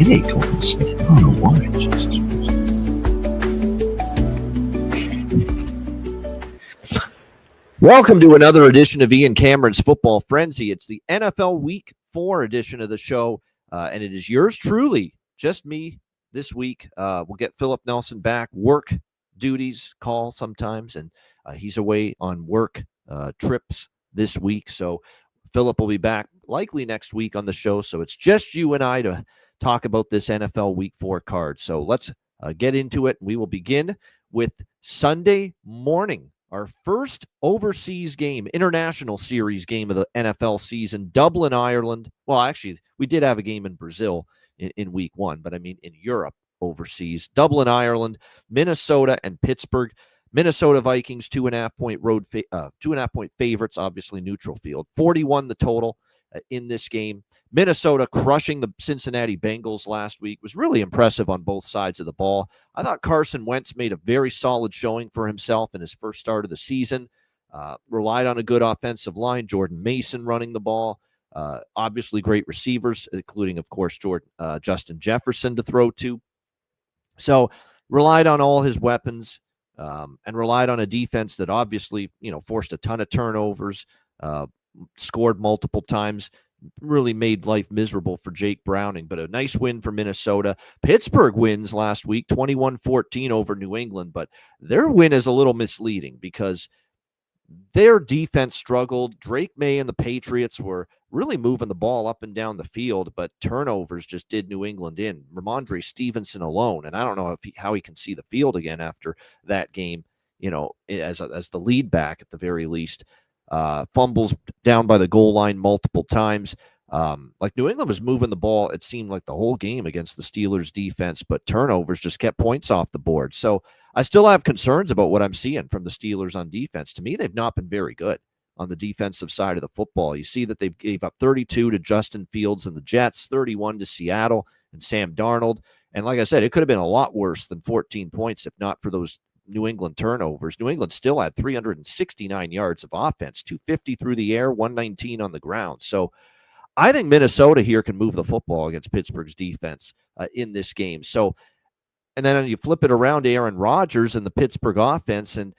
headache almost. I don't know why. Jesus Christ. Welcome to another edition of Ian Cameron's Football Frenzy. It's the NFL Week 4 edition of the show, and it is yours truly, just me this week. We'll get Philip Nelson back, work duties, call sometimes, and he's away on work trips this week. So Philip will be back likely next week on the show. So it's just you and I to talk about this NFL Week 4 card. So let's get into it. We will begin with Sunday morning, our first overseas game, international series game of the NFL season, Dublin, Ireland. Well, actually, we did have a game in Brazil in week 1, but I mean in Europe overseas. Dublin, Ireland, Minnesota, and Pittsburgh. Minnesota Vikings 2.5 point favorites, obviously neutral field. 41 the total in this game. Minnesota crushing the Cincinnati Bengals last week was really impressive on both sides of the ball. I thought Carson Wentz made a very solid showing for himself in his first start of the season. Relied on a good offensive line, Jordan Mason running the ball. Obviously great receivers, including, of course, Justin Jefferson to throw to. So relied on all his weapons. And relied on a defense that obviously, forced a ton of turnovers, scored multiple times, really made life miserable for Jake Browning, but a nice win for Minnesota. Pittsburgh wins last week, 21-14 over New England, but their win is a little misleading because their defense struggled. Drake May and the Patriots were really moving the ball up and down the field, but turnovers just did New England in. Ramondre Stevenson alone, and I don't know how he can see the field again after that game, as the lead back at the very least. Fumbles down by the goal line multiple times. Like New England was moving the ball, it seemed like the whole game against the Steelers defense, but turnovers just kept points off the board. So I still have concerns about what I'm seeing from the Steelers on defense. To me, they've not been very good on the defensive side of the football. You see that they gave up 32 to Justin Fields and the Jets, 31 to Seattle and Sam Darnold. And like I said, it could have been a lot worse than 14 points if not for those New England turnovers. New England still had 369 yards of offense, 250 through the air, 119 on the ground. So I think Minnesota here can move the football against Pittsburgh's defense in this game. So, and then you flip it around to Aaron Rodgers and the Pittsburgh offense, and,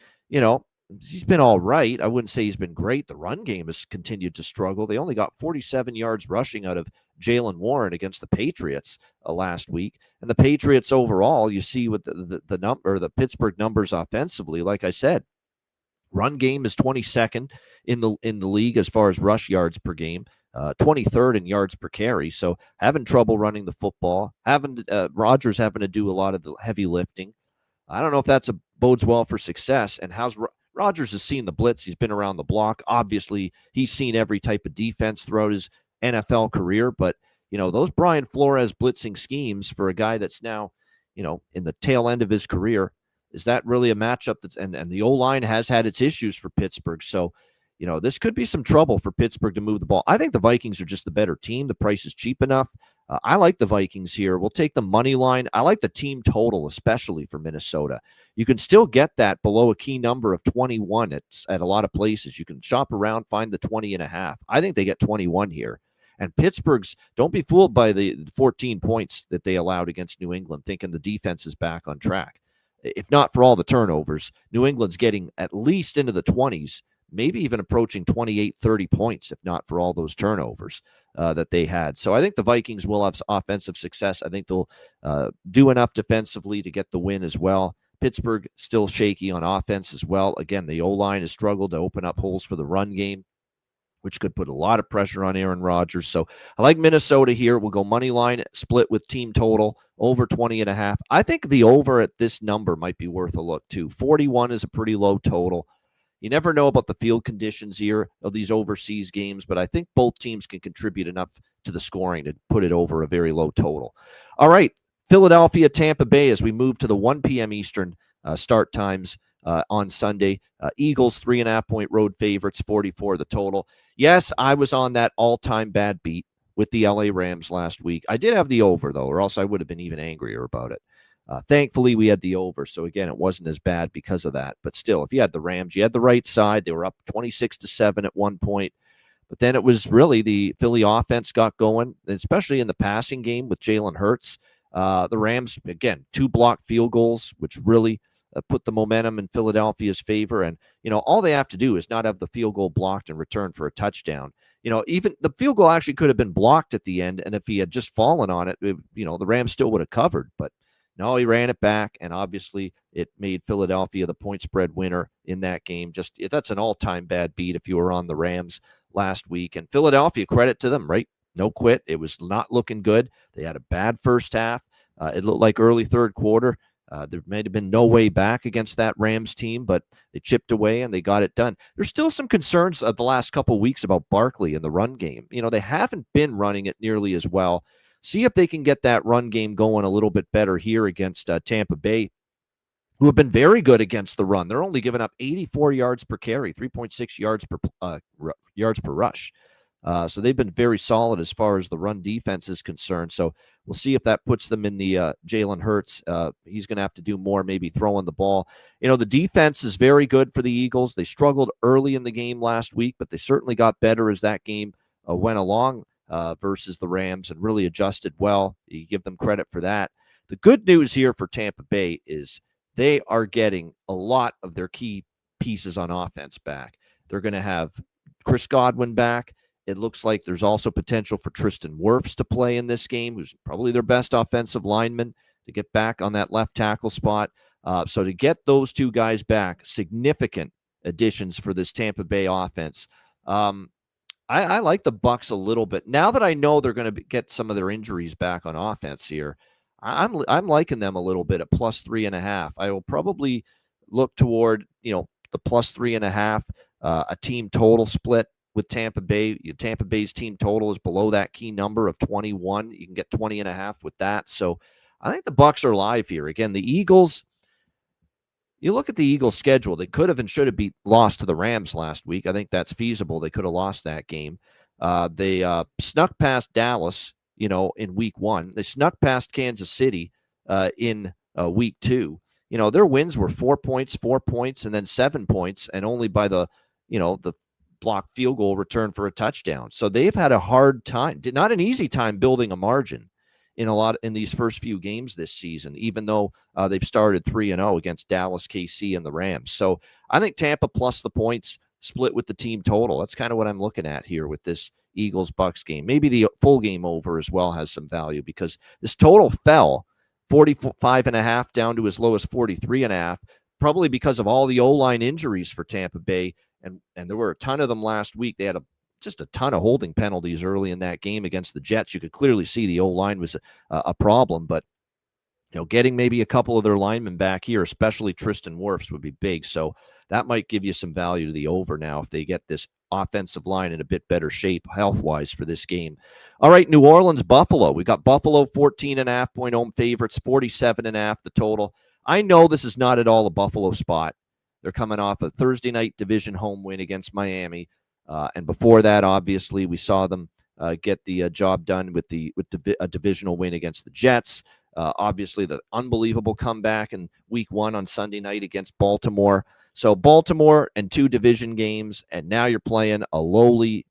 he's been all right. I wouldn't say he's been great. The run game has continued to struggle. They only got 47 yards rushing out of Jaylen Warren against the Patriots last week. And the Patriots overall, you see with the Pittsburgh numbers offensively, like I said, run game is 22nd in the league as far as rush yards per game. 23rd in yards per carry, so having trouble running the football, Rodgers having to do a lot of the heavy lifting. I don't know if that's bodes well for success. And Rodgers has seen the blitz. He's been around the block. Obviously, he's seen every type of defense throughout his NFL career. But those Brian Flores blitzing schemes for a guy that's now, in the tail end of his career, is that really a matchup and the O-line has had its issues for Pittsburgh. So, this could be some trouble for Pittsburgh to move the ball. I think the Vikings are just the better team. The price is cheap enough. I like the Vikings here. We'll take the money line. I like the team total, especially for Minnesota. You can still get that below a key number of 21 at a lot of places. You can shop around, find the 20.5. I think they get 21 here. And Pittsburgh's, don't be fooled by the 14 points that they allowed against New England, thinking the defense is back on track. If not for all the turnovers, New England's getting at least into the 20s, maybe even approaching 28, 30 points, if not for all those turnovers that they had. So I think the Vikings will have offensive success. I think they'll do enough defensively to get the win as well. Pittsburgh still shaky on offense as well. Again, the O-line has struggled to open up holes for the run game, which could put a lot of pressure on Aaron Rodgers. So I like Minnesota here. We'll go money line, split with team total, over 20.5. I think the over at this number might be worth a look too. 41 is a pretty low total. You never know about the field conditions here of these overseas games, but I think both teams can contribute enough to the scoring to put it over a very low total. All right, Philadelphia, Tampa Bay, as we move to the 1 p.m. Eastern start times on Sunday. Eagles, 3.5 point road favorites, 44 the total. Yes, I was on that all-time bad beat with the LA Rams last week. I did have the over, though, or else I would have been even angrier about it. Thankfully, we had the over. So, again, it wasn't as bad because of that. But still, if you had the Rams, you had the right side. They were up 26-7 at one point. But then it was really the Philly offense got going, especially in the passing game with Jalen Hurts. The Rams, again, 2 blocked field goals, which really put the momentum in Philadelphia's favor. And, all they have to do is not have the field goal blocked and return for a touchdown. Even the field goal actually could have been blocked at the end. And if he had just fallen on it, the Rams still would have covered. But no, he ran it back. And obviously it made Philadelphia the point spread winner in that game. That's an all-time bad beat if you were on the Rams last week. And Philadelphia, credit to them, right? No quit. It was not looking good. They had a bad first half. It looked like early third quarter. There may have been no way back against that Rams team, but they chipped away and they got it done. There's still some concerns of the last couple of weeks about Barkley in the run game. They haven't been running it nearly as well. See if they can get that run game going a little bit better here against Tampa Bay, who have been very good against the run. They're only giving up 84 yards per carry, 3.6 yards per rush. So they've been very solid as far as the run defense is concerned. So we'll see if that puts them in the Jalen Hurts. He's going to have to do more, maybe throwing the ball. The defense is very good for the Eagles. They struggled early in the game last week, but they certainly got better as that game went along versus the Rams and really adjusted well. You give them credit for that. The good news here for Tampa Bay is they are getting a lot of their key pieces on offense back. They're going to have Chris Godwin back. It looks like there's also potential for Tristan Wirfs to play in this game, who's probably their best offensive lineman, to get back on that left tackle spot. So to get those 2 guys back, significant additions for this Tampa Bay offense. I like the Bucs a little bit. Now that I know they're going to get some of their injuries back on offense here, I'm liking them a little bit at +3.5. I will probably look toward, the +3.5, a team total split with Tampa Bay. Tampa Bay's team total is below that key number of 21. You can get 20.5 with that. So I think the Bucs are live here. Again, the Eagles, you look at the Eagles' schedule, they could have and should have lost to the Rams last week. I think that's feasible. They could have lost that game. They snuck past Dallas, in week 1. They snuck past Kansas City in week 2. Their wins were 4 points, and then 7 points, and only by the blocked field goal return for a touchdown. So they've had a hard time, not an easy time building a margin in these first few games this season, even though they've started 3-0 against Dallas, KC, and the Rams. So I think Tampa plus the points split with the team total. That's kind of what I'm looking at here with this Eagles-Bucs game. Maybe the full game over as well has some value, because this total fell 45.5 down to as low as 43.5, probably because of all the O-line injuries for Tampa Bay. And there were a ton of them last week. They had just a ton of holding penalties early in that game against the Jets. You could clearly see the O-line was a problem, but getting maybe a couple of their linemen back here, especially Tristan Wirfs, would be big. So that might give you some value to the over now if they get this offensive line in a bit better shape health-wise for this game. All right, New Orleans, Buffalo. We got Buffalo 14.5 point home favorites, 47.5 the total. I know this is not at all a Buffalo spot. They're coming off a Thursday night division home win against Miami. And before that, obviously, we saw them get the job done with a divisional win against the Jets. Obviously, the unbelievable comeback in week 1 on Sunday night against Baltimore. So Baltimore and 2 division games, and now you're playing a lowly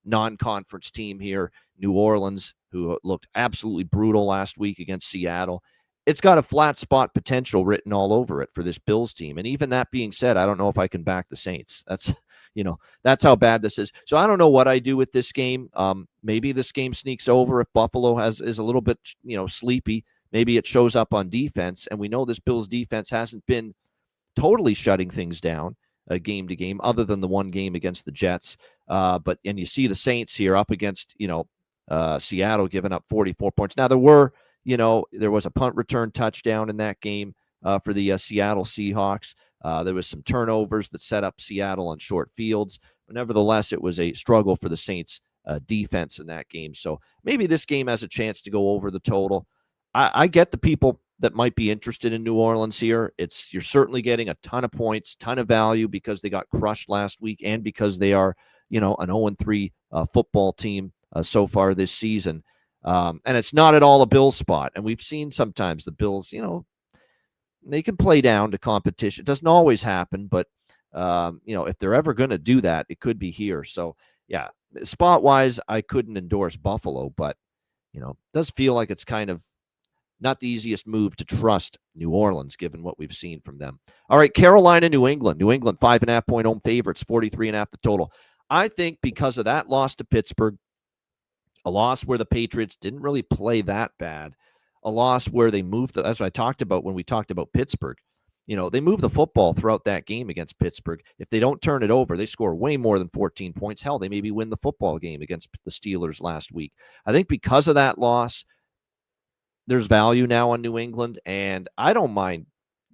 non-conference team here, New Orleans, who looked absolutely brutal last week against Seattle. It's got a flat spot potential written all over it for this Bills team. And even that being said, I don't know if I can back the Saints. That's how bad this is. So I don't know what I do with this game. Maybe this game sneaks over if Buffalo is a little bit, sleepy. Maybe it shows up on defense. And we know this Bills defense hasn't been totally shutting things down game to game, other than the one game against the Jets. And you see the Saints here up against, Seattle giving up 44 points. Now there was a punt return touchdown in that game for the Seattle Seahawks. There was some turnovers that set up Seattle on short fields. But nevertheless, it was a struggle for the Saints defense in that game. So maybe this game has a chance to go over the total. I get the people that might be interested in New Orleans here. You're certainly getting a ton of points, ton of value, because they got crushed last week and because they are, an 0-3 football team so far this season. And it's not at all a Bills spot. And we've seen sometimes the Bills, they can play down to competition. It doesn't always happen, but, if they're ever going to do that, it could be here. So, yeah, Spot-wise, I couldn't endorse Buffalo, but, it does feel like it's kind of not the easiest move to trust New Orleans, given what we've seen from them. All right, Carolina, New England. New England, 5.5-point home favorites, 43.5 the total. I think because of that loss to Pittsburgh, a loss where the Patriots didn't really play that bad, a loss where they moved, that's what I talked about when we talked about Pittsburgh. They move the football throughout that game against Pittsburgh. If they don't turn it over, they score way more than 14 points. Hell, they maybe win the football game against the Steelers last week. I think because of that loss, there's value now on New England, and I don't mind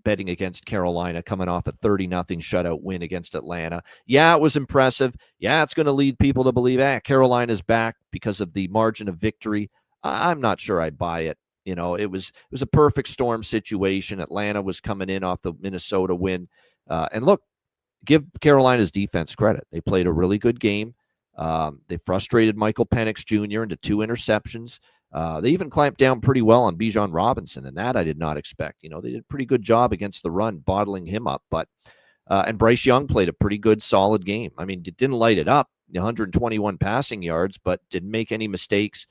betting against Carolina coming off a 30-0 shutout win against Atlanta. Yeah, it was impressive. Yeah, it's going to lead people to believe, Carolina's back because of the margin of victory. I'm not sure I buy it. It was a perfect storm situation. Atlanta was coming in off the Minnesota win. And look, give Carolina's defense credit. They played a really good game. They frustrated Michael Penix Jr. into 2 interceptions. They even clamped down pretty well on Bijan Robinson, and that I did not expect. They did a pretty good job against the run, bottling him up. But and Bryce Young played a pretty good, solid game. I mean, didn't light it up, 121 passing yards, but didn't make any mistakes.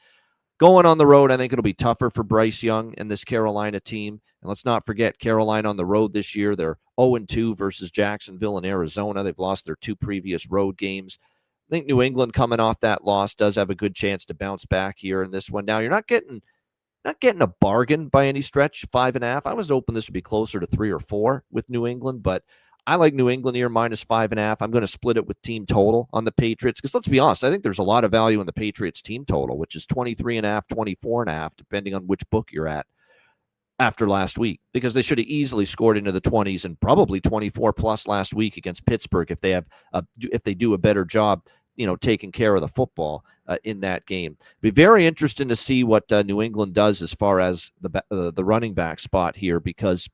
Going on the road, I think it'll be tougher for Bryce Young and this Carolina team. And let's not forget, Carolina on the road this year, they're 0-2 versus Jacksonville and Arizona. They've lost their 2 previous road games. I think New England, coming off that loss, does have a good chance to bounce back here in this one. Now, you're not getting a bargain by any stretch, 5.5. I was hoping this would be closer to 3 or 4 with New England, but I like New England here minus 5.5. I'm going to split it with team total on the Patriots because let's be honest, I think there's a lot of value in the Patriots team total, which is 23.5, 24.5, depending on which book you're at after last week, because they should have easily scored into the 20s and probably 24 plus last week against Pittsburgh if they do a better job, taking care of the football in that game. Be very interesting to see what New England does as far as the running back spot here, because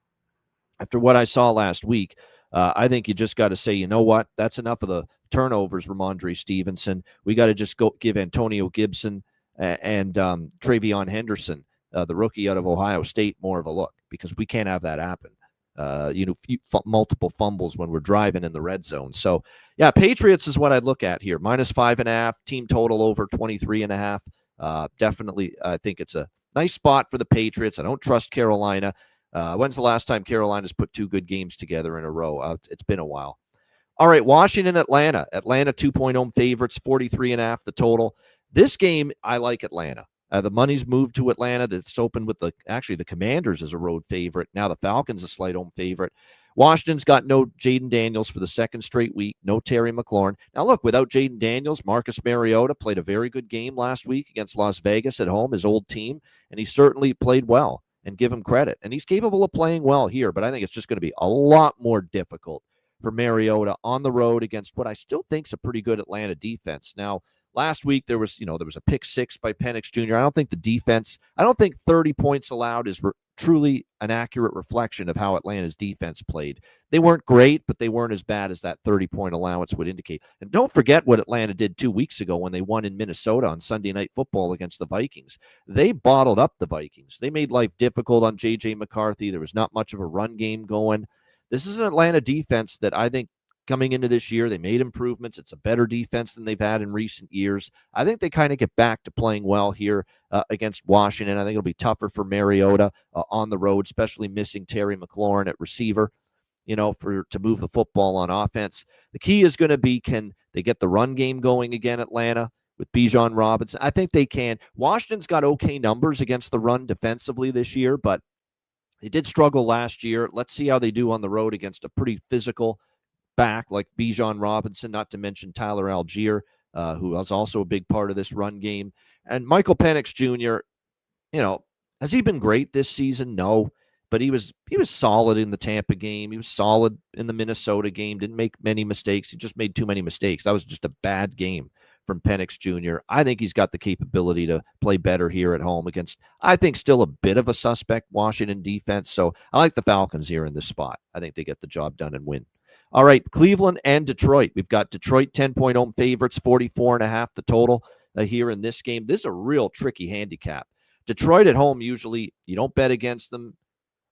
after what I saw last week, I think you just got to say, you know what? That's enough of the turnovers, Ramondre Stevenson. We got to just go give Antonio Gibson and Travion Henderson, the rookie out of Ohio State, more of a look, because we can't have that happen. Multiple fumbles when we're driving in the red zone. So, yeah, Patriots is what I'd look at here. Minus 5.5, team total over 23.5. Definitely, I think it's a nice spot for the Patriots. I don't trust Carolina. When's the last time Carolina's put 2 good games together in a row? It's been a while. All right, Washington, Atlanta. Atlanta 2-point home favorites, 43.5 the total. This game, I like Atlanta. The money's moved to Atlanta. It's open with the Commanders as a road favorite. Now the Falcons a slight home favorite. Washington's got no Jaden Daniels for the second straight week. No Terry McLaurin. Now look, without Jaden Daniels, Marcus Mariota played a very good game last week against Las Vegas at home, his old team, and he certainly played well, and give him credit. And he's capable of playing well here, but I think it's just going to be a lot more difficult for Mariota on the road against what I still think is a pretty good Atlanta defense. Now, last week there was a pick 6 by Penix Jr. I don't think 30 points allowed is truly an accurate reflection of how Atlanta's defense played. They weren't great, but they weren't as bad as that 30-point allowance would indicate. And don't forget what Atlanta did 2 weeks ago when they won in Minnesota on Sunday Night Football against the Vikings. They bottled up the Vikings. They made life difficult on J.J. McCarthy. There was not much of a run game going. This is an Atlanta defense that I think coming into this year, they made improvements. It's a better defense than they've had in recent years. I think they kind of get back to playing well here against Washington. I think it'll be tougher for Mariota on the road, especially missing Terry McLaurin at receiver, to move the football on offense. The key is going to be, can they get the run game going again, Atlanta, with Bijan Robinson? I think they can. Washington's got okay numbers against the run defensively this year, but they did struggle last year. Let's see how they do on the road against a pretty physical back like Bijan Robinson, not to mention Tyler Algier, who was also a big part of this run game. And Michael Penix Jr., has he been great this season? No, but he was solid in the Tampa game. He was solid in the Minnesota game. Didn't make many mistakes. He just made too many mistakes. That was just a bad game from Penix Jr. I think he's got the capability to play better here at home against, I think, still a bit of a suspect Washington defense. So I like the Falcons here in this spot. I think they get the job done and win. All right, Cleveland and Detroit. We've got Detroit 10-point home favorites, 44.5 the total here in this game. This is a real tricky handicap. Detroit at home, usually you don't bet against them,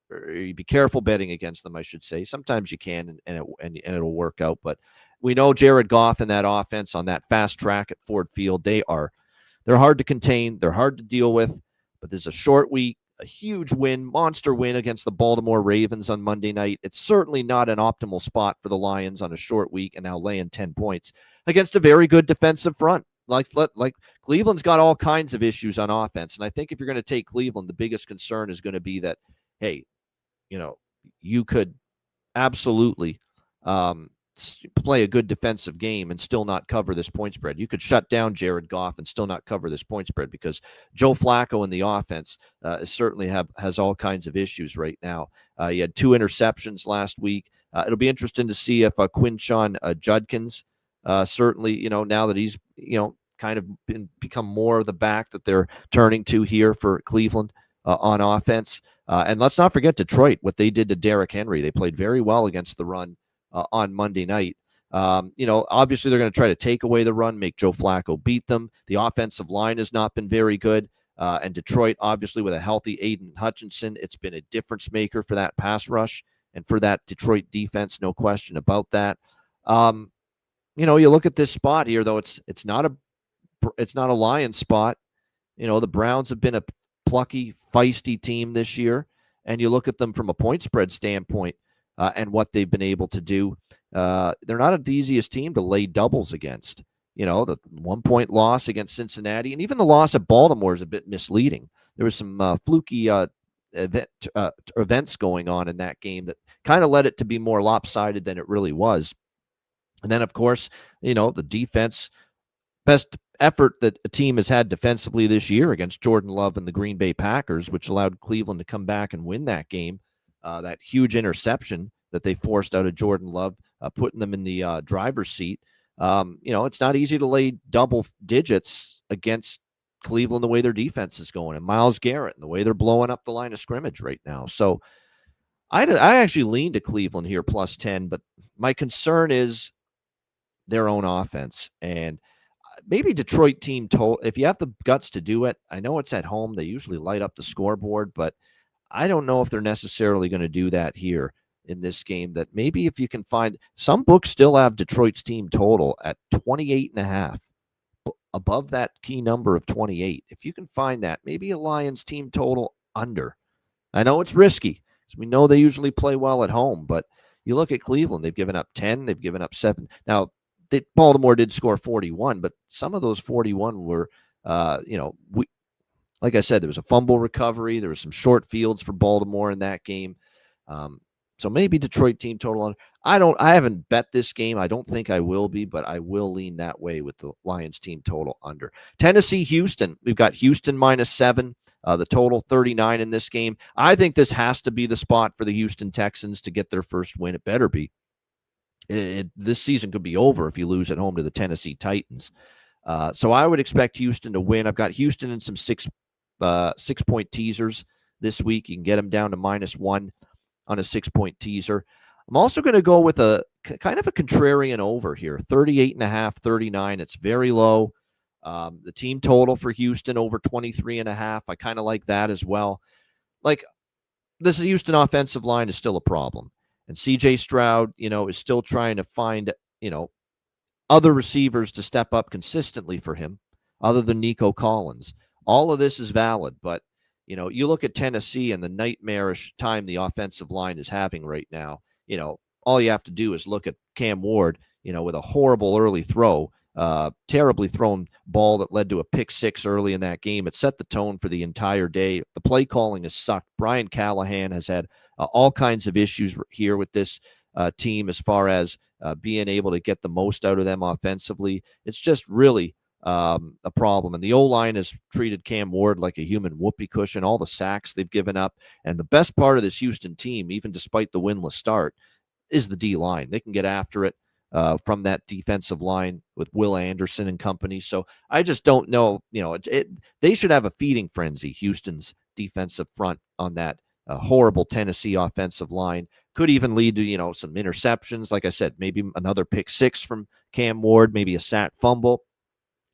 or you be careful betting against them, I should say. Sometimes you can, and it'll work out. But We know Jared Goff and that offense on that fast track at Ford Field, they're hard to contain. They're hard to deal with. But there's a short week, a huge win, monster win against the Baltimore Ravens on Monday night. It's certainly not an optimal spot for the Lions on a short week and now laying 10 points against a very good defensive front. Like Cleveland's got all kinds of issues on offense. And I think if you're going to take Cleveland, the biggest concern is going to be that, hey, you could absolutely play a good defensive game and still not cover this point spread. You could shut down Jared Goff and still not cover this point spread because Joe Flacco in the offense certainly has all kinds of issues right now. He had 2 interceptions last week. It'll be interesting to see if Quinshon Judkins, certainly, now that he's, kind of become more of the back that they're turning to here for Cleveland on offense. And let's not forget Detroit, what they did to Derrick Henry. They played very well against the run on Monday night. Obviously they're going to try to take away the run, make Joe Flacco beat them. The offensive line has not been very good. And Detroit, obviously with a healthy Aiden Hutchinson, it's been a difference maker for that pass rush and for that Detroit defense, no question about that. You look at this spot here, though, it's not a Lions spot. The Browns have been a plucky, feisty team this year, and you look at them from a point spread standpoint and what they've been able to do. They're not the easiest team to lay doubles against. The 1-point loss against Cincinnati, and even the loss at Baltimore is a bit misleading. There was some fluky events going on in that game that kind of led it to be more lopsided than it really was. And then, of course, the defense, best effort that a team has had defensively this year against Jordan Love and the Green Bay Packers, which allowed Cleveland to come back and win that game. That huge interception that they forced out of Jordan Love, putting them in the driver's seat. It's not easy to lay double digits against Cleveland the way their defense is going, and Myles Garrett and the way they're blowing up the line of scrimmage right now. So I actually lean to Cleveland here plus 10, but my concern is their own offense. And maybe Detroit team total, if you have the guts to do it. I know it's at home. They usually light up the scoreboard, but I don't know if they're necessarily going to do that here in this game. That maybe if you can find, some books still have Detroit's team total at 28.5, above that key number of 28. If you can find that, maybe a Lions team total under. I know it's risky because we know they usually play well at home, but you look at Cleveland, they've given up 10, they've given up 7. Now, Baltimore did score 41, but some of those 41 were, like I said, there was a fumble recovery. There was some short fields for Baltimore in that game. So maybe Detroit team total on. I haven't bet this game. I don't think I will be, but I will lean that way with the Lions team total under. Tennessee, Houston. We've got Houston -7. The total 39 in this game. I think this has to be the spot for the Houston Texans to get their first win. It better be. This season could be over if you lose at home to the Tennessee Titans. So I would expect Houston to win. I've got Houston in some 6-point teasers this week. You can get them down to -1 on a 6-point teaser. I'm also going to go with a kind of a contrarian over here, 38.5, 39. It's very low. The team total for Houston over 23.5. I kind of like that as well. Like, this Houston offensive line is still a problem. And C.J. Stroud, is still trying to find, other receivers to step up consistently for him other than Nico Collins. All of this is valid, but, you look at Tennessee and the nightmarish time the offensive line is having right now. All you have to do is look at Cam Ward, with a horrible early throw, terribly thrown ball that led to a pick 6 early in that game. It set the tone for the entire day. The play calling has sucked. Brian Callahan has had all kinds of issues here with this team as far as being able to get the most out of them offensively. It's just really a problem. And the O-line has treated Cam Ward like a human whoopee cushion, all the sacks they've given up. And the best part of this Houston team, even despite the winless start, is the D-line. They can get after it from that defensive line with Will Anderson and company. So I just don't know, they should have a feeding frenzy, Houston's defensive front on that horrible Tennessee offensive line. Could even lead to, some interceptions. Like I said, maybe another pick 6 from Cam Ward, maybe a sack fumble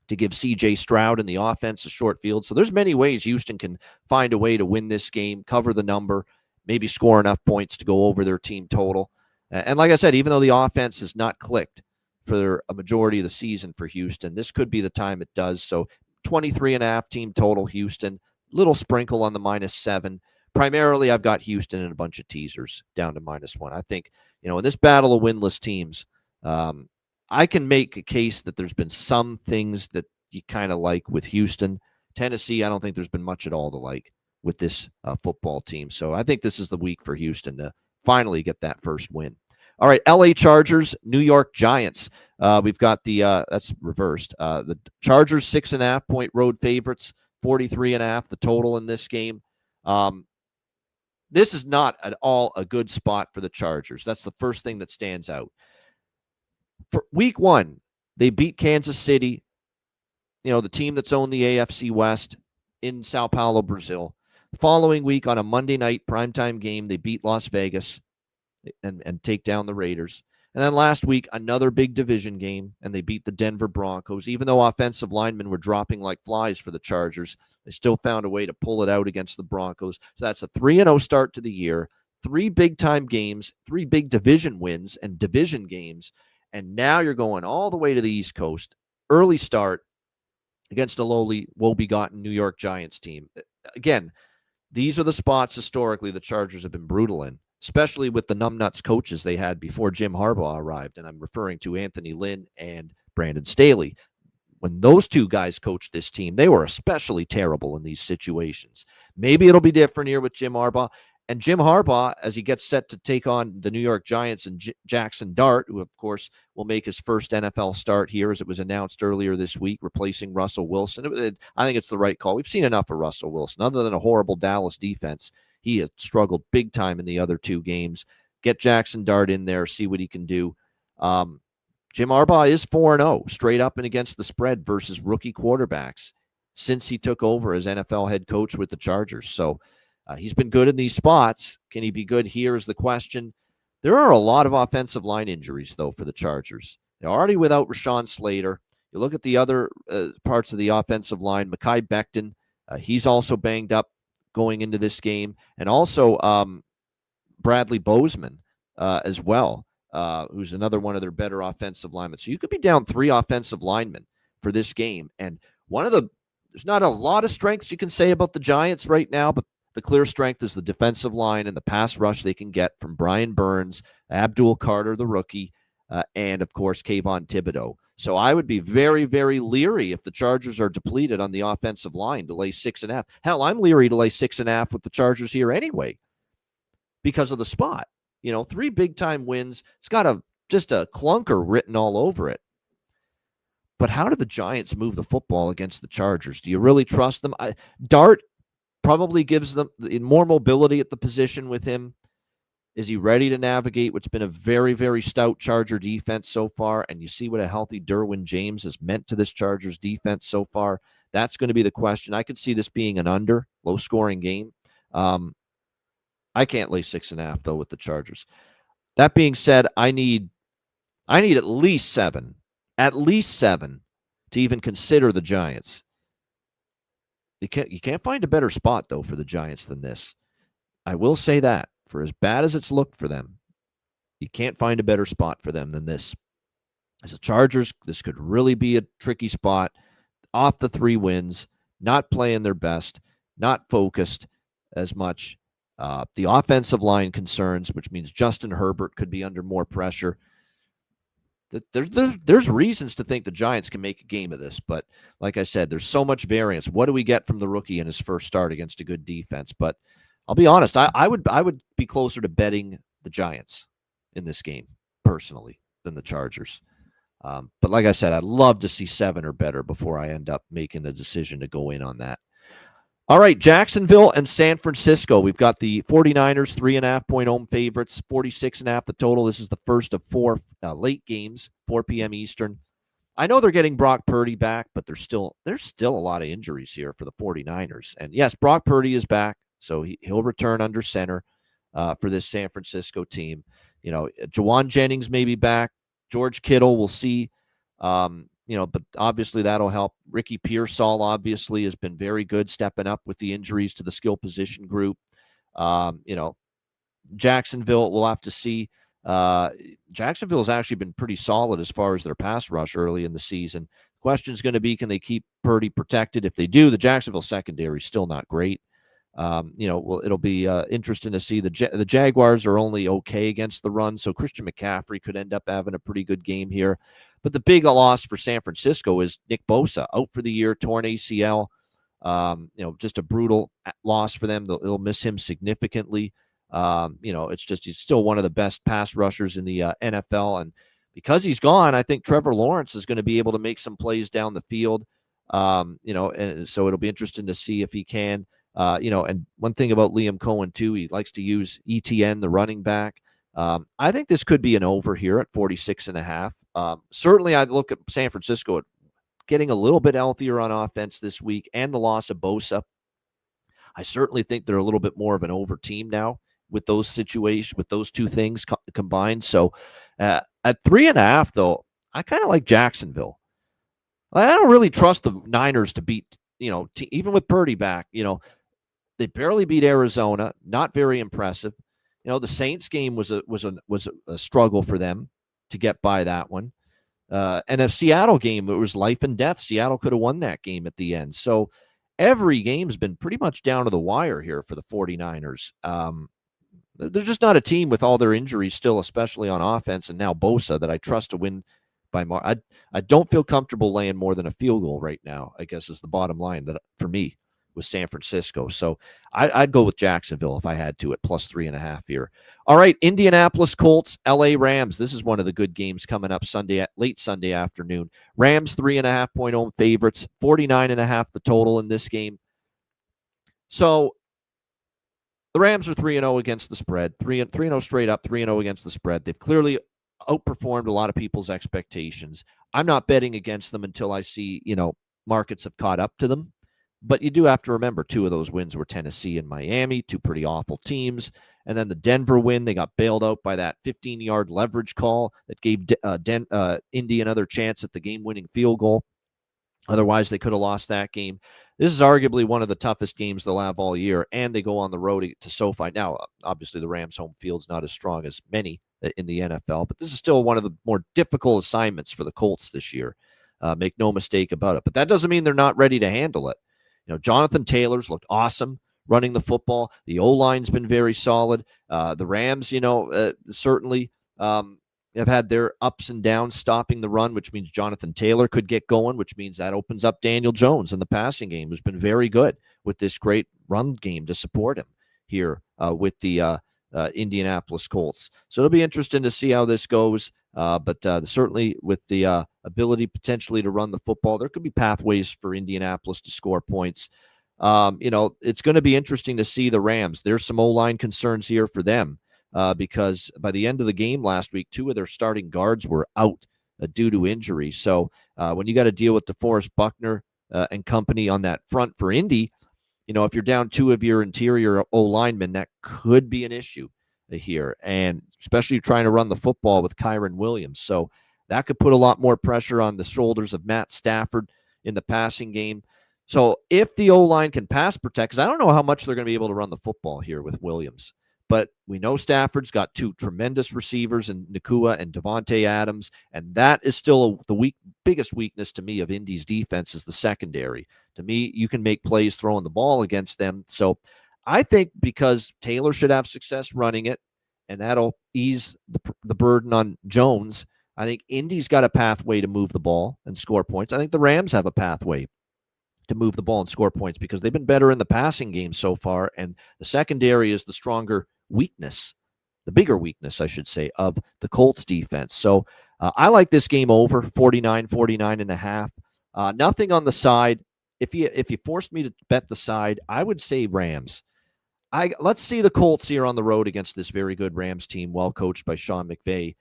to give C.J. Stroud in the offense a short field. So there's many ways Houston can find a way to win this game, cover the number, maybe score enough points to go over their team total. And like I said, even though the offense has not clicked for a majority of the season for Houston. This could be the time it does. So 23.5 team total Houston, little sprinkle on the -7. Primarily, I've got Houston and a bunch of teasers down to -1. I think, in this battle of winless teams, I can make a case that there's been some things that you kind of like with Houston. Tennessee, I don't think there's been much at all to like with this football team. So I think this is the week for Houston to finally get that first win. All right, LA Chargers, New York Giants. We've got that's reversed. The Chargers 6.5-point road favorites, 43.5 the total in this game. This is not at all a good spot for the Chargers. That's the first thing that stands out. For week 1, they beat Kansas City, the team that's owned the AFC West in Sao Paulo, Brazil. The following week on a Monday night primetime game, they beat Las Vegas and take down the Raiders. And then last week, another big division game, and they beat the Denver Broncos. Even though offensive linemen were dropping like flies for the Chargers, they still found a way to pull it out against the Broncos. So that's a 3-0 start to the year, 3 big-time games, 3 big division wins and division games, and now you're going all the way to the East Coast. Early start against a lowly, woe-begotten New York Giants team. Again, these are the spots historically the Chargers have been brutal in, especially with the numbnuts coaches they had before Jim Harbaugh arrived, and I'm referring to Anthony Lynn and Brandon Staley. When those two guys coached this team, they were especially terrible in these situations. Maybe it'll be different here with Jim Harbaugh. And Jim Harbaugh, as he gets set to take on the New York Giants and Jackson Dart, who, of course, will make his first NFL start here, as it was announced earlier this week, replacing Russell Wilson. I think it's the right call. We've seen enough of Russell Wilson. Other than a horrible Dallas defense, he has struggled big time in the other 2 games. Get Jackson Dart in there, see what he can do. Jim Harbaugh is 4-0, straight up and against the spread versus rookie quarterbacks since he took over as NFL head coach with the Chargers. So he's been good in these spots. Can he be good here is the question. There are a lot of offensive line injuries, though, for the Chargers. They're already without Rashawn Slater. You look at the other parts of the offensive line, Mekhi Becton, he's also banged up going into this game, and also Bradley Bozeman as well, who's another one of their better offensive linemen. So you could be down 3 offensive linemen for this game. And there's not a lot of strengths you can say about the Giants right now, but the clear strength is the defensive line and the pass rush they can get from Brian Burns, Abdul Carter, the rookie, and, of course, Kayvon Thibodeau. So I would be very, very leery if the Chargers are depleted on the offensive line to lay 6.5. Hell, I'm leery to lay 6.5 with the Chargers here anyway because of the spot. 3 big-time wins. It's got just a clunker written all over it. But how do the Giants move the football against the Chargers? Do you really trust them? Dart probably gives them more mobility at the position with him. Is he ready to navigate what's been a very, very stout Charger defense so far? And you see what a healthy Derwin James has meant to this Chargers defense so far. That's going to be the question. I could see this being an low-scoring game. I can't lay 6.5, though, with the Chargers. That being said, I need at least 7 to even consider the Giants. You can't find a better spot, though, for the Giants than this. I will say that. For as bad as it's looked for them, you can't find a better spot for them than this. As the Chargers, this could really be a tricky spot. Off the 3 wins, not playing their best, not focused as much. The offensive line concerns, which means Justin Herbert could be under more pressure. There's reasons to think the Giants can make a game of this, but like I said, there's so much variance. What do we get from the rookie in his first start against a good defense? But I'll be honest, I would be closer to betting the Giants in this game personally than the Chargers. But like I said, I'd love to see 7 or better before I end up making a decision to go in on that. All right, Jacksonville and San Francisco. We've got the 49ers, 3.5-point home favorites, 46.5 the total. This is the first of 4 late games, 4 p.m. Eastern. I know they're getting Brock Purdy back, but there's still a lot of injuries here for the 49ers. And yes, Brock Purdy is back, so he'll return under center for this San Francisco team. Jawan Jennings may be back. George Kittle, we'll see. But obviously that'll help. Ricky Pearsall obviously has been very good stepping up with the injuries to the skill position group. Jacksonville, we'll have to see. Jacksonville has actually been pretty solid as far as their pass rush early in the season. Question is going to be, can they keep Purdy protected? If they do, the Jacksonville secondary is still not great. Well, it'll be interesting to see. The Jaguars are only okay against the run, so Christian McCaffrey could end up having a pretty good game here. But the big loss for San Francisco is Nick Bosa, out for the year, torn ACL. Just a brutal loss for them. They'll miss him significantly. It's just he's still one of the best pass rushers in the NFL, and because he's gone, I think Trevor Lawrence is going to be able to make some plays down the field. And so it'll be interesting to see if he can. And one thing about Liam Cohen, too, he likes to use ETN, the running back. I think this could be an over here at 46.5. Certainly, I'd look at San Francisco at getting a little bit healthier on offense this week and the loss of Bosa. I certainly think they're a little bit more of an over team now with those situations, with those two things combined. So at 3.5, though, I kind of like Jacksonville. I don't really trust the Niners to beat, even with Purdy back. They barely beat Arizona. Not very impressive. The Saints game was a struggle for them to get by that one. And a Seattle game, it was life and death. Seattle could have won that game at the end. So every game's been pretty much down to the wire here for the 49ers. They're just not a team with all their injuries still, especially on offense, and now Bosa, that I trust to win by more. I don't feel comfortable laying more than a field goal right now, I guess, is the bottom line that for me with San Francisco. So I'd go with Jacksonville if I had to at plus 3.5 here. All right, Indianapolis Colts, LA Rams. This is one of the good games coming up late Sunday afternoon. Rams 3.5-point home favorites, 49.5 the total in this game. So the Rams are 3-0 against the spread, 3-0 straight up, 3-0 against the spread. They've clearly outperformed a lot of people's expectations. I'm not betting against them until I see, markets have caught up to them. But you do have to remember 2 of those wins were Tennessee and Miami, 2 pretty awful teams. And then the Denver win, they got bailed out by that 15-yard leverage call that gave Indy another chance at the game-winning field goal. Otherwise, they could have lost that game. This is arguably one of the toughest games they'll have all year, and they go on the road to SoFi. Now, obviously, the Rams' home field's not as strong as many in the NFL, but this is still one of the more difficult assignments for the Colts this year. Make no mistake about it. But that doesn't mean they're not ready to handle it. Jonathan Taylor's looked awesome running the football. The O-line's been very solid. The Rams, certainly have had their ups and downs stopping the run, which means Jonathan Taylor could get going, which means that opens up Daniel Jones in the passing game, who's been very good with this great run game to support him here with the Indianapolis Colts. So it'll be interesting to see how this goes. But certainly with the ability potentially to run the football, there could be pathways for Indianapolis to score points. It's going to be interesting to see the Rams. There's some O-line concerns here for them because by the end of the game last week, 2 of their starting guards were out due to injury. So when you got to deal with DeForest Buckner and company on that front for Indy, if you're down 2 of your interior O-linemen, that could be an issue here, and especially trying to run the football with Kyren Williams. So that could put a lot more pressure on the shoulders of Matt Stafford in the passing game. So if the O-line can pass protect, because I don't know how much they're going to be able to run the football here with Williams, but we know Stafford's got 2 tremendous receivers in Nacua and Devontae Adams, and that is still the biggest weakness to me of Indy's defense is the secondary. To me, you can make plays throwing the ball against them. So I think because Taylor should have success running it, and that'll ease the burden on Jones, I think Indy's got a pathway to move the ball and score points. I think the Rams have a pathway to move the ball and score points because they've been better in the passing game so far, and the secondary is the stronger weakness, the bigger weakness, I should say, of the Colts defense. So I like this game over 49.5. Nothing on the side. If you forced me to bet the side, I would say Rams. Let's see the Colts here on the road against this very good Rams team, well coached by Sean McVay.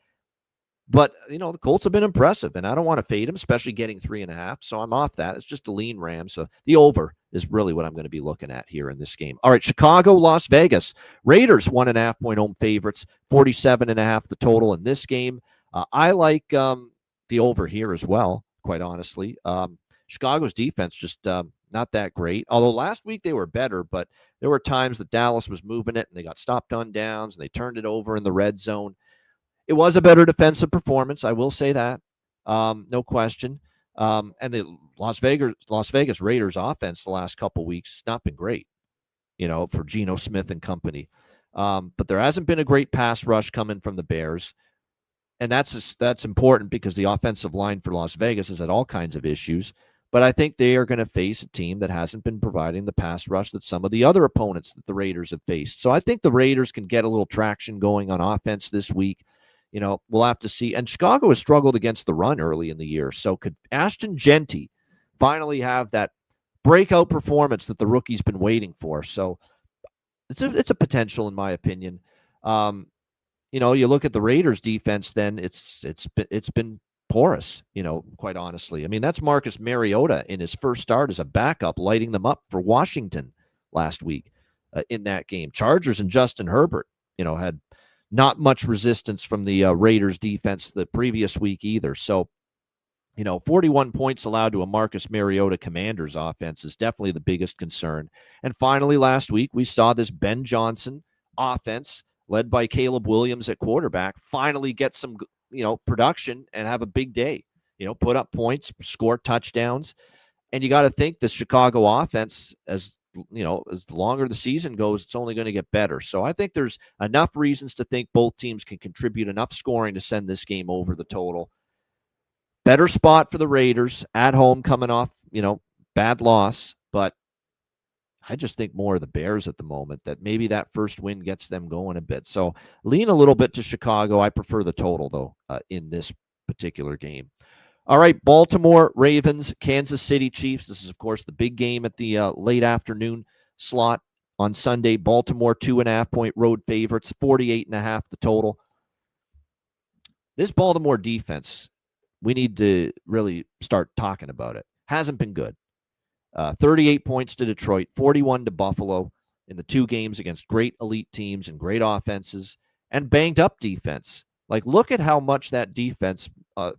But, the Colts have been impressive, and I don't want to fade them, especially getting 3.5. So I'm off that. It's just a lean Rams. So the over is really what I'm going to be looking at here in this game. All right, Chicago, Las Vegas. Raiders 1.5-point home favorites, 47.5 the total in this game. I like the over here as well, quite honestly. Chicago's defense just not that great. Although last week they were better, but there were times that Dallas was moving it and they got stopped on downs and they turned it over in the red zone. It was a better defensive performance. I will say that. No question. And the Las Vegas Raiders offense the last couple of weeks has not been great, for Geno Smith and company. But there hasn't been a great pass rush coming from the Bears. And that's important because the offensive line for Las Vegas has had all kinds of issues. But I think they are going to face a team that hasn't been providing the pass rush that some of the other opponents that the Raiders have faced. So I think the Raiders can get a little traction going on offense this week. We'll have to see. And Chicago has struggled against the run early in the year. So could Ashton Jeanty finally have that breakout performance that the rookie's been waiting for? So it's a potential, in my opinion. You look at the Raiders defense, then it's been porous, quite honestly. I mean, that's Marcus Mariota in his first start as a backup, lighting them up for Washington last week in that game. Chargers and Justin Herbert, had not much resistance from the Raiders defense the previous week either. So, 41 points allowed to a Marcus Mariota Commanders offense is definitely the biggest concern. And finally, last week, we saw this Ben Johnson offense led by Caleb Williams at quarterback finally get some, production and have a big day, put up points, score touchdowns. And you got to think the Chicago offense, as the longer the season goes, it's only going to get better. So I think there's enough reasons to think both teams can contribute enough scoring to send this game over the total. Better spot for the Raiders at home coming off, bad loss. But I just think more of the Bears at the moment, that maybe that first win gets them going a bit. So lean a little bit to Chicago. I prefer the total, though, in this particular game. All right, Baltimore Ravens, Kansas City Chiefs. This is, of course, the big game at the late afternoon slot on Sunday. Baltimore 2.5-point road favorites, 48.5 the total. This Baltimore defense, we need to really start talking about it. Hasn't been good. 38 points to Detroit, 41 to Buffalo in the two games against great elite teams and great offenses and banged up defense. Like, look at how much that defense,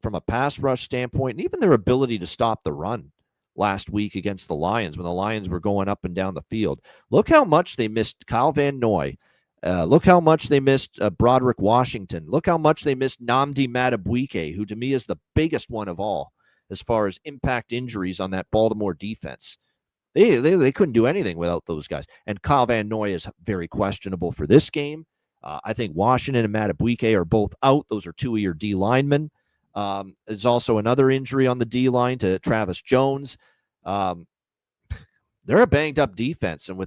from a pass rush standpoint, and even their ability to stop the run last week against the Lions when the Lions were going up and down the field. Look how much they missed Kyle Van Noy. Look how much they missed Broderick Washington. Look how much they missed Nnamdi Madubuike, who to me is the biggest one of all as far as impact injuries on that Baltimore defense. They couldn't do anything without those guys. And Kyle Van Noy is very questionable for this game. I think Washington and Madubuike are both out. Those are two of your D linemen. There's also another injury on the D line to Travis Jones. They're a banged up defense, and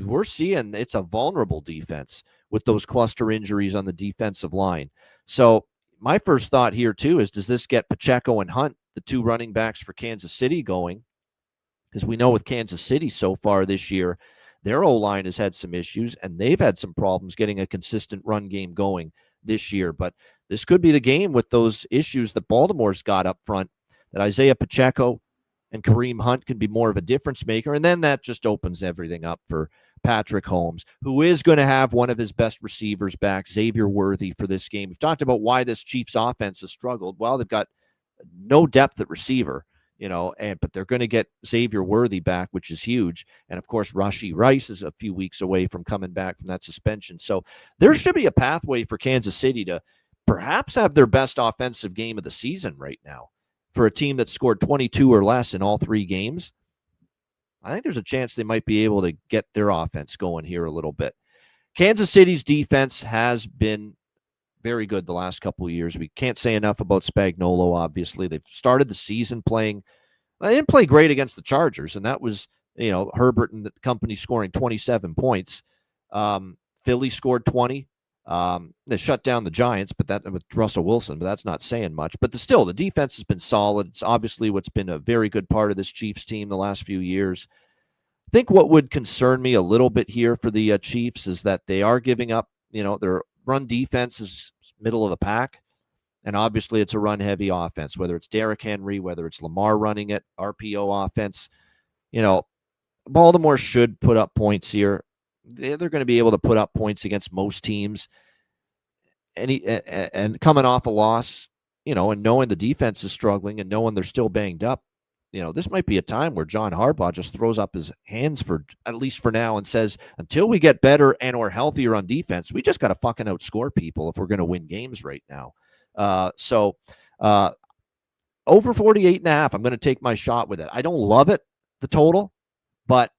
we're seeing it's a vulnerable defense with those cluster injuries on the defensive line. So my first thought here too is, does this get Pacheco and Hunt, the two running backs for Kansas City, going? Because we know with Kansas City so far this year, their O-line has had some issues, and they've had some problems getting a consistent run game going this year. But this could be the game with those issues that Baltimore's got up front, that Isaiah Pacheco and Kareem Hunt can be more of a difference maker. And then that just opens everything up for Patrick Holmes, who is going to have one of his best receivers back, Xavier Worthy, for this game. We've talked about why this Chiefs offense has struggled. Well, they've got no depth at receiver, but they're going to get Xavier Worthy back, which is huge. And of course, Rashee Rice is a few weeks away from coming back from that suspension. So there should be a pathway for Kansas City to perhaps have their best offensive game of the season right now. For a team that scored 22 or less in all three games, I think there's a chance they might be able to get their offense going here a little bit. Kansas City's defense has been very good the last couple of years. We can't say enough about Spagnuolo, obviously. They've started the season playing. They didn't play great against the Chargers, and that was, Herbert and the company scoring 27 points. Philly scored 20. They shut down the Giants, but that with Russell Wilson, but that's not saying much. But still, the defense has been solid. It's obviously what's been a very good part of this Chiefs team the last few years. I think what would concern me a little bit here for the Chiefs is that they are giving up, their run defense is middle of the pack. And obviously it's a run-heavy offense, whether it's Derrick Henry, whether it's Lamar running it, RPO offense. Baltimore should put up points here. They're going to be able to put up points against most teams. And coming off a loss, and knowing the defense is struggling and knowing they're still banged up, this might be a time where John Harbaugh just throws up his hands for at least for now and says, until we get better and or healthier on defense, we just got to fucking outscore people if we're going to win games right now. So over 48.5, I'm going to take my shot with it. I don't love it, the total, but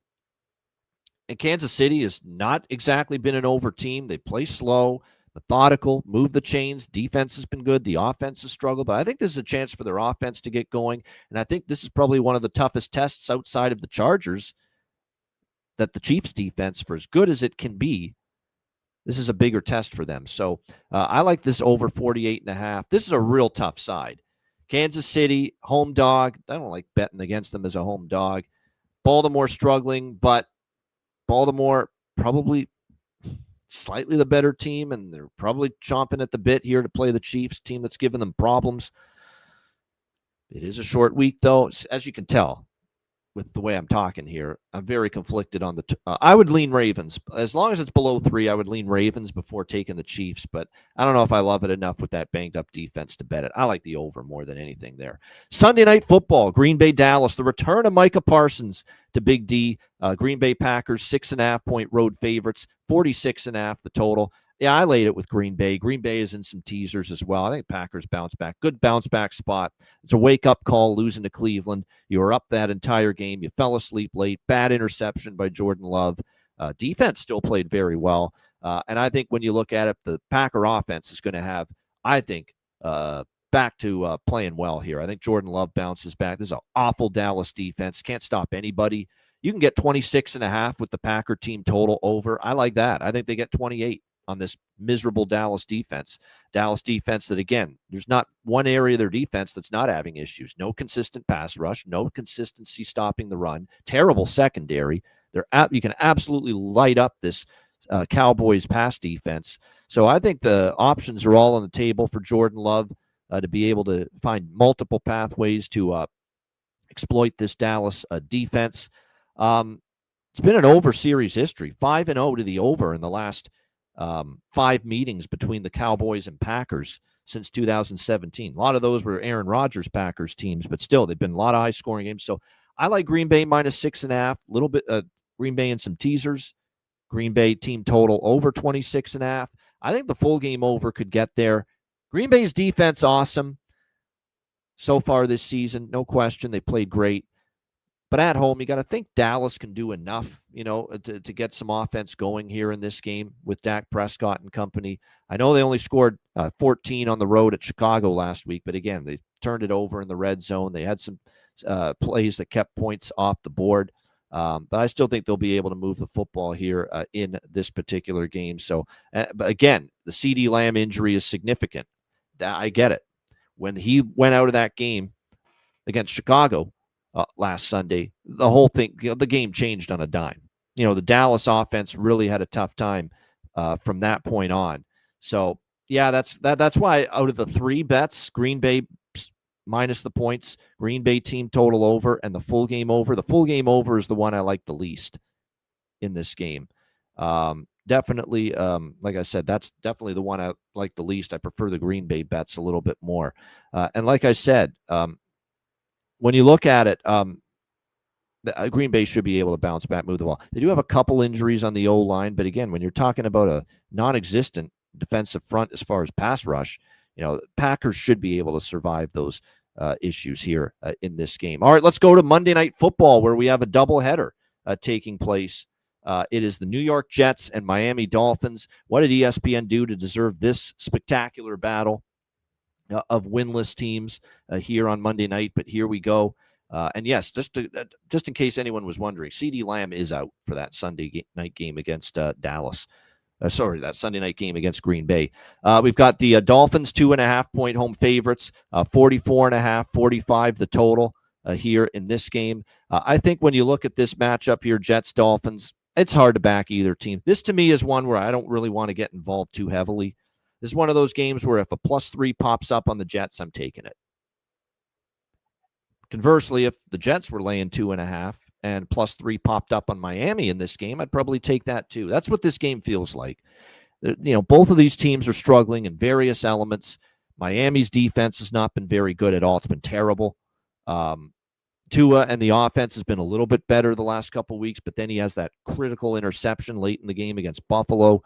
Kansas City has not exactly been an over team. They play slow, methodical, move the chains. Defense has been good. The offense has struggled, but I think this is a chance for their offense to get going. And I think this is probably one of the toughest tests outside of the Chargers that the Chiefs defense, for as good as it can be, this is a bigger test for them. So I like this over 48.5. This is a real tough side. Kansas City, home dog. I don't like betting against them as a home dog. Baltimore struggling, but Baltimore probably slightly the better team, and they're probably chomping at the bit here to play the Chiefs, team that's given them problems. It is a short week, though. As you can tell with the way I'm talking here, I'm very conflicted on the I would lean Ravens. As long as it's below 3, I would lean Ravens before taking the Chiefs, but I don't know if I love it enough with that banged-up defense to bet it. I like the over more than anything there. Sunday Night Football, Green Bay, Dallas, the return of Micah Parsons to Big D. Green Bay Packers, 6.5-point road favorites, 46.5 the total. Yeah, I laid it with Green Bay. Green Bay is in some teasers as well. I think Packers bounce back. Good bounce back spot. It's a wake-up call losing to Cleveland. You were up that entire game. You fell asleep late. Bad interception by Jordan Love. Defense still played very well. And I think when you look at it, the Packer offense is going to have, I think, back to playing well here. I think Jordan Love bounces back. This is an awful Dallas defense. Can't stop anybody. You can get 26.5 with the Packer team total over. I like that. I think they get 28 on this miserable Dallas defense. Dallas defense that, again, there's not one area of their defense that's not having issues. No consistent pass rush, no consistency stopping the run, terrible secondary. You can absolutely light up this Cowboys pass defense. So I think the options are all on the table for Jordan Love to be able to find multiple pathways to exploit this Dallas defense. It's been an over series history, 5-0 to the over in the last 5 meetings between the Cowboys and Packers since 2017. A lot of those were Aaron Rodgers Packers teams, but still, they've been a lot of high-scoring games. So I like Green Bay minus 6.5, a little bit Green Bay and some teasers. Green Bay team total over 26.5. I think the full game over could get there. Green Bay's defense, awesome so far this season, no question. They played great. But at home, you got to think Dallas can do enough, to get some offense going here in this game with Dak Prescott and company. I know they only scored 14 on the road at Chicago last week, but again, they turned it over in the red zone. They had some plays that kept points off the board. But I still think they'll be able to move the football here in this particular game. So, but again, the CeeDee Lamb injury is significant. I get it. When he went out of that game against Chicago, last Sunday, the whole thing, the game changed on a dime. The Dallas offense really had a tough time from that point on. So, yeah, that's why out of the 3 bets, Green Bay minus the points, Green Bay team total over, and the full game over. The full game over is the one I like the least in this game. Definitely, like I said, that's definitely the one I like the least. I prefer the Green Bay bets a little bit more. And like I said, when you look at it, Green Bay should be able to bounce back, move the ball. They do have a couple injuries on the O-line, but again, when you're talking about a non-existent defensive front as far as pass rush, Packers should be able to survive those issues here in this game. All right, let's go to Monday Night Football, where we have a doubleheader taking place. It is the New York Jets and Miami Dolphins. What did ESPN do to deserve this spectacular battle of winless teams here on Monday night? But here we go. And yes, just in case anyone was wondering, CeeDee Lamb is out for that Sunday night game against Dallas. That Sunday night game against Green Bay. We've got the Dolphins 2.5-point home favorites, 44.5, 45 the total here in this game. I think when you look at this matchup here, Jets-Dolphins, it's hard to back either team. This to me is one where I don't really want to get involved too heavily. This is one of those games where if a +3 pops up on the Jets, I'm taking it. Conversely, if the Jets were laying 2.5 and +3 popped up on Miami in this game, I'd probably take that too. That's what this game feels like. Both of these teams are struggling in various elements. Miami's defense has not been very good at all. It's been terrible. Tua and the offense has been a little bit better the last couple of weeks, but then he has that critical interception late in the game against Buffalo.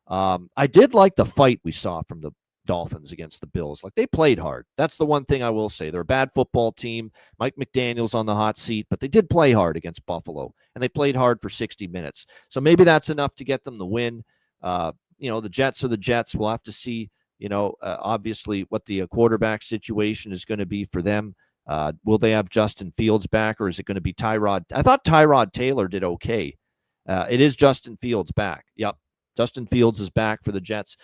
I did like the fight we saw from the Dolphins against the Bills. Like, they played hard. That's the one thing I will say. They're a bad football team. Mike McDaniel's on the hot seat, but they did play hard against Buffalo, and they played hard for 60 minutes. So maybe that's enough to get them the win. The Jets are the Jets. We'll have to see, obviously what the quarterback situation is going to be for them. Will they have Justin Fields back, or is it going to be Tyrod? I thought Tyrod Taylor did okay. It is Justin Fields back. Yep. Justin Fields is back for the Jets.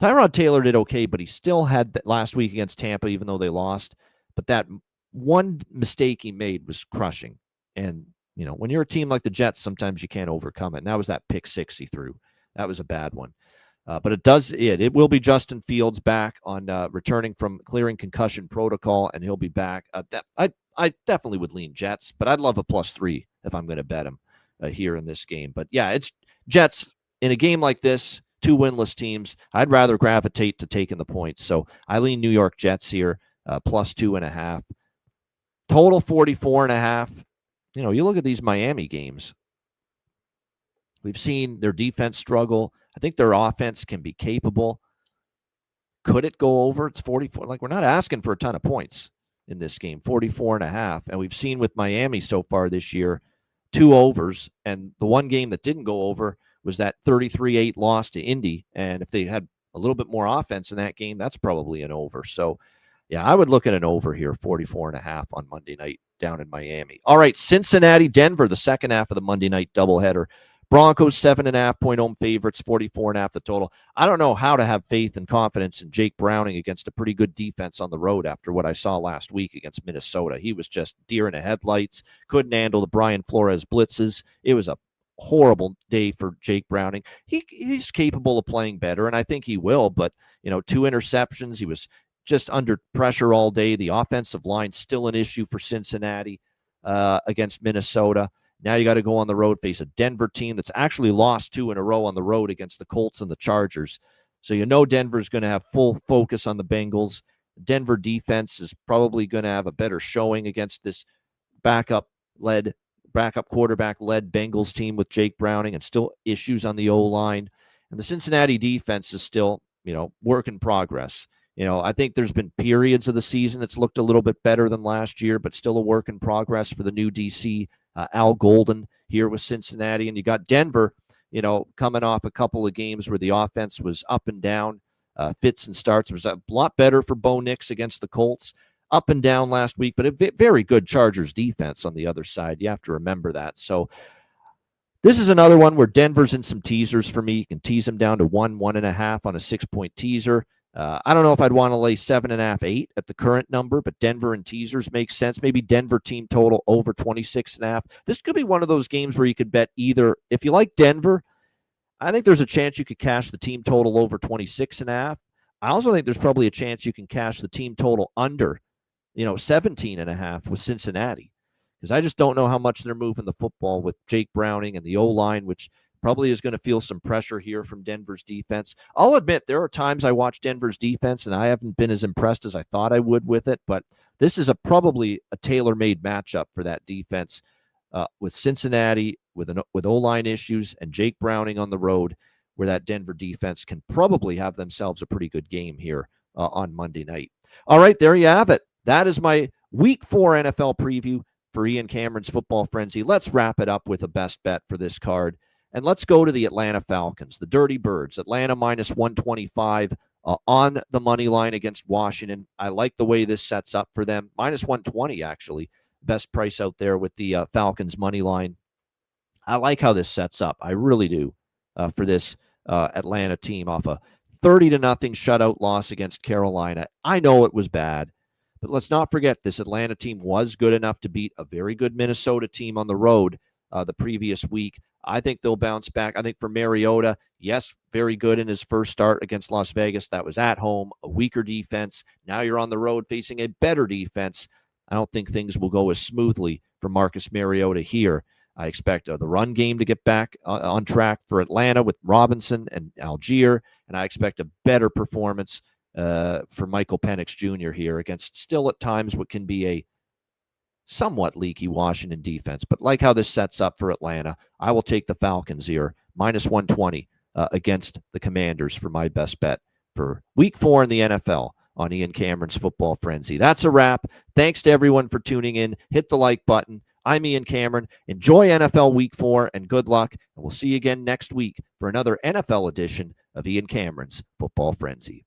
Tyrod Taylor did okay, but he still had that last week against Tampa, even though they lost. But that one mistake he made was crushing. And, when you're a team like the Jets, sometimes you can't overcome it. And that was that pick six he threw. That was a bad one. But it will be Justin Fields back on returning from clearing concussion protocol, and he'll be back. I definitely would lean Jets, but I'd love a +3 if I'm going to bet him here in this game. But yeah, it's Jets in a game like this, 2 winless teams. I'd rather gravitate to taking the points. So I lean New York Jets here, +2.5. Total 44.5. You look at these Miami games. We've seen their defense struggle. I think their offense can be capable. Could it go over? It's 44. Like, we're not asking for a ton of points in this game, 44.5. And we've seen with Miami so far this year, 2 overs. And the one game that didn't go over was that 33-8 loss to Indy. And if they had a little bit more offense in that game, that's probably an over. So, yeah, I would look at an over here, 44.5 on Monday night down in Miami. All right, Cincinnati, Denver, the second half of the Monday night doubleheader. Broncos 7.5-point home favorites, 44.5 the total. I don't know how to have faith and confidence in Jake Browning against a pretty good defense on the road after what I saw last week against Minnesota. He was just deer in the headlights, couldn't handle the Brian Flores blitzes. It was a horrible day for Jake Browning. He's capable of playing better, and I think he will, but 2 interceptions. He was just under pressure all day. The offensive line still an issue for Cincinnati against Minnesota. Now you got to go on the road, face a Denver team that's actually lost 2 in a row on the road against the Colts and the Chargers. So Denver's going to have full focus on the Bengals. Denver defense is probably going to have a better showing against this backup quarterback-led Bengals team with Jake Browning, and still issues on the O-line. And the Cincinnati defense is still, work in progress. I think there's been periods of the season that's looked a little bit better than last year, but still a work in progress for the new DC, Al Golden here with Cincinnati. And you got Denver, coming off a couple of games where the offense was up and down, fits and starts. It was a lot better for Bo Nix against the Colts, up and down last week, but a very good Chargers defense on the other side. You have to remember that. So this is another one where Denver's in some teasers for me. You can tease them down to 1.5 on a 6-point teaser. I don't know if I'd want to lay 7.5, 8 at the current number, but Denver and teasers make sense. Maybe Denver team total over 26.5. This could be one of those games where you could bet either. If you like Denver, I think there's a chance you could cash the team total over 26.5. I also think there's probably a chance you can cash the team total under, 17.5 with Cincinnati, because I just don't know how much they're moving the football with Jake Browning and the O-line, which probably is going to feel some pressure here from Denver's defense. I'll admit there are times I watch Denver's defense and I haven't been as impressed as I thought I would with it, but this is probably a tailor-made matchup for that defense with Cincinnati, with O-line issues, and Jake Browning on the road, where that Denver defense can probably have themselves a pretty good game here on Monday night. All right, there you have it. That is my Week 4 NFL preview for Ian Cameron's Football Frenzy. Let's wrap it up with a best bet for this card. And let's go to the Atlanta Falcons, the Dirty Birds. Atlanta -125 on the money line against Washington. I like the way this sets up for them. -120, actually. Best price out there with the Falcons money line. I like how this sets up. I really do for this Atlanta team off a 30-0 shutout loss against Carolina. I know it was bad, but let's not forget this Atlanta team was good enough to beat a very good Minnesota team on the road the previous week. I think they'll bounce back. I think for Mariota, yes, very good in his first start against Las Vegas. That was at home, a weaker defense. Now you're on the road facing a better defense. I don't think things will go as smoothly for Marcus Mariota here. I expect the run game to get back on track for Atlanta with Robinson and Algier, and I expect a better performance for Michael Penix Jr. here against still at times what can be a somewhat leaky Washington defense. But like how this sets up for Atlanta, I will take the Falcons here, minus 120 against the Commanders for my best bet for Week 4 in the NFL on Ian Cameron's Football Frenzy. That's a wrap. Thanks to everyone for tuning in. Hit the like button. I'm Ian Cameron. Enjoy NFL Week 4 and good luck. And we'll see you again next week for another NFL edition of Ian Cameron's Football Frenzy.